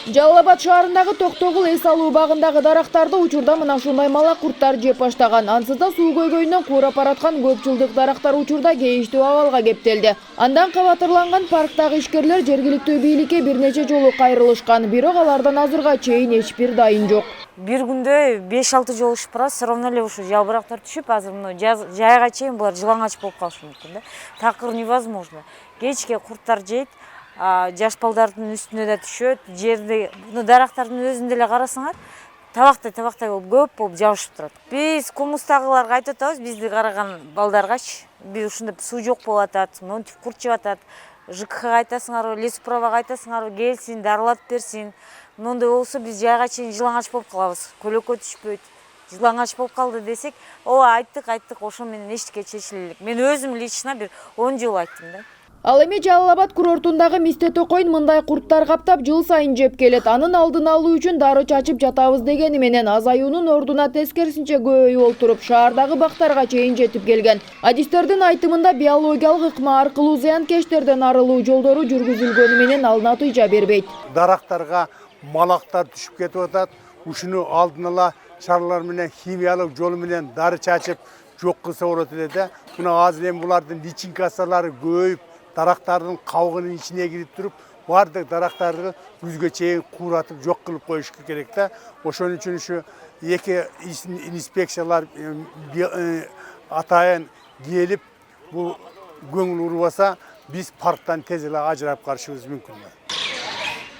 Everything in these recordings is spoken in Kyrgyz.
Жалал Абад шаарындагы Токтогул эс алуу багындагы дарактарды учурда мына ушундай малак курттар жеп баштаган. Ансыз да суу көйгөйүнөн куурап бараткан көп жылдык дарактар учурда кейиштүү абалга кептелди. Андан кабатырланган парктагы ишкерлер жергиликтүү бийликке бир нече жолу кайрылышкан, бирок алардан азырга чейин эч бир дайын жок. Бир күндө 5-6 жолу ушуп барат, все равно эле ушу жалбырактар түшүп, азыр мына жайга чейин булар жылаңач болуп калышы мүмкүн да. Такыр невозможно. Кечке курттар жейт. Жаш балдардын үстүнө да түшөт. Жерде буну дарактардын өзүндө эле карасаңар, табактай болуп көп болуп жабышып турат. Биз коммустагыларга айтып атабыз, бизди караган балдаргачы, биз ушунда суу жок болуп атат, монтип курт жеп атат. ЖКХга айтасыңарбы, лесуправага айтасыңарбы, келсин, дарылатып берсин. Мындай болсо биз жайга чейин жылаңач болуп калабыз. Көлөккө түшпөйт. Жылаңач болуп калды десек, ооба айттык, ошо менен эчтеке чечиле элек. Мен өзүм лично бир 10 жыл айттым да. Ал эми Жалал Абад курортундагы мисте токойн мындай курттар каптап жыл сайын жеп келет. Анын алдын алуу үчүн дары чачып жатабыз дегени менен азаюунун ордуна тескерисинче көбөйүп олтуруп, шаардагы бактарга чейин жетип келген. Адистердин айтымында биологиялык ыкма аркылуу зыянкечтерден арылуу жолдору жүргүзүлгөнү менен ал натыйжа бербейт. Дарактарга малактар түшүп кетип атат. Ушуну алдын ала шаралар менен, химиялык жолу менен дары чачып жок кылса болот эле да. Мына азыр эми булардын личинкасалары көбөйүп, дарактардын кабыгынын ичине кирип туруп, бардык дарактарды күзгө чейин кууратып жок кылып коюш керек да. Ошон үчүн ушу эки инспекциялар атайын келип, бул көңүл урбаса, биз парктан тез эле ажырап карышыбыз мүмкүн.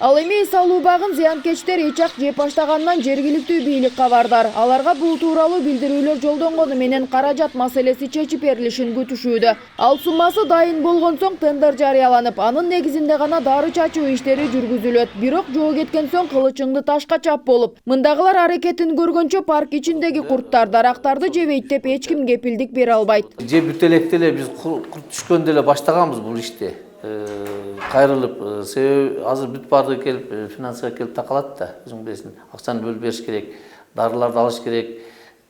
Ал эми эс алуу багын зыянкечтер эчак жеп баштаганынан жергиликтүү бийлик кабардар. Аларга бул тууралуу билдирүүлөр жолдонгону менен каражат маселеси чечип берилишин күтүшүүдө. Ал суммасы дайын болгон соң тендер жарыяланып, анын негизинде гана дары чачуу иштери жүргүзүлөт. Бирок жоо кеткен соң кылычыңды ташка чап болуп, мындагылар аракетин көргөнчө парк ичиндеги курттар дарактарды жебейт деп эч ким кепилдик бере албайт. Жеп бүтөлекте эле биз курт түшкөндө эле баштаганбыз бул ишти. Кайрылып, себеби азыр бүт бардыгы келип, финансыга келип такалат да. Өзүң билесиң, акчаны бөлүп бериш керек, дарыларды алыш керек,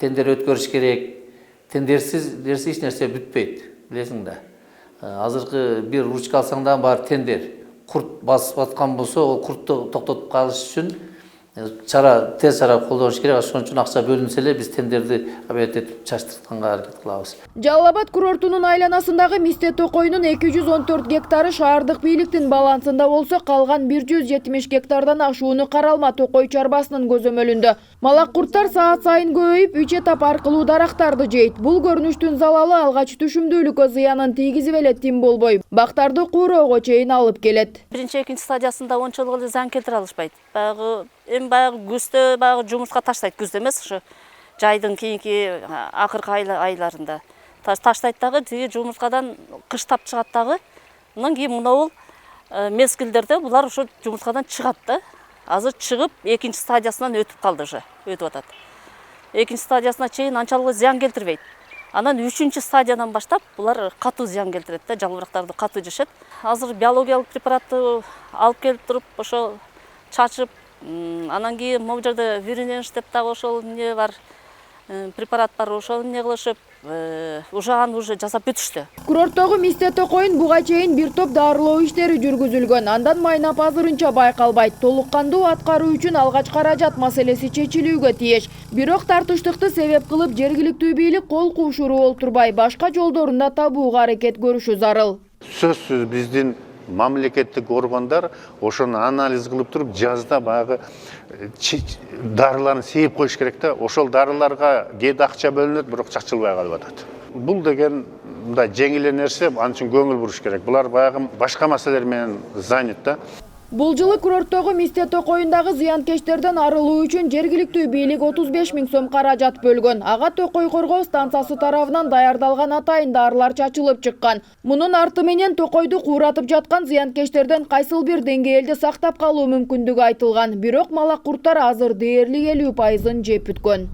тендер өткөрүш керек. Тендерсиз эч нерсе бүтпөйт, билесиң да. Азыркы бир ручка алсаң да бар тендер. Курт басып аткан болсо, ол куртту токтотуп калыш үчүн тез чара колдонуш керек. Ошон үчүн акча бөлүнсө эле биз тендерди объект этип чачтырганга аракет кылабыз. Жалал Абад курортунун айланасындагы мисте токойнун 214 гектары шаардык бийликтин балансында болсо, калган 170 гектардан ашууну Каралма токой чарбасынын көзөмөлүндө. Малак курттар саат сайын көбөйүп, 3 этап аркылуу дарактарды жейт. Бул көрүнүштүн залалы алгач түшүмдүүлүккө зыянын тийгизип эле тим болбой, бактарды кууроого чейин алып келет. Биринчи, экинчи стадиясында ончолук эле зыян келтире алышпайт. Баягы күздө жумуртка таштайт, күздө эмес, ушу жайдын кийинки акыркы айларында таштайт дагы, тиги жумурткадан кыштап чыгат дагы. Андан кийин мынабул мезгилдерде булар ошо жумурткадан чыгат да. Азыр чыгып, экинчи стадиясынан өтүп калды уже, өтүп атат. Экинчи стадиясына чейин анчалык зыян келтирбейт. Анан 3-чү стадиядан баштап булар катуу зыян келтирет да, жалбырактарды катуу жешет. Азыр биологиялык препаратты алып келип туруп, ошо чачып, анан кийин могу жерде виринеш деп дагы ошол эмне бар, препарат бар, ошол эмне кылышып, аны уже жасап бүтүштү. Курорттогу мисте токойн буга чейин бир топ дарылоо иштери жүргүзүлгөн. Андан майнап азырынча байкалбайт. Толук кандуу аткаруу үчүн алгач каражат маселеси чечилүүгө тийиш. Бирок тартыштыкты себеп кылып жергиликтүү бийлик кол куушуруу олтурбай, башка жолдорун да табууга аракет көрүшү зарыл. Сөзсүз биздин мамлекеттик органдар ошону анализ кылып туруп, жазда баягы дарыларын сейип коюш керек да. Ошол дарыларга кээде акча бөлүнөт, бирок чачылбай калып атат. Бул деген мындай жеңил нерсе, анын үчүн көңүл буруш керек. Булар баягы башка маселелер менен занят да. Бул жылы курорттогу мисте токойундагы зыянкечтерден арылуу үчүн жергиликтүү бийлик 35 000 сом каражат бөлгөн. Ага токой коргоо станциясы тарабынан даярдалган атайын дарылар чачылып чыккан. Мунун арты менен токойду кууратып жаткан зыянкечтерден кайсыл бир деңгээлде сактап калуу мүмкүндүгү айтылган. Бирок малак курттар азыр дээрлик 50% жеп бүткөн.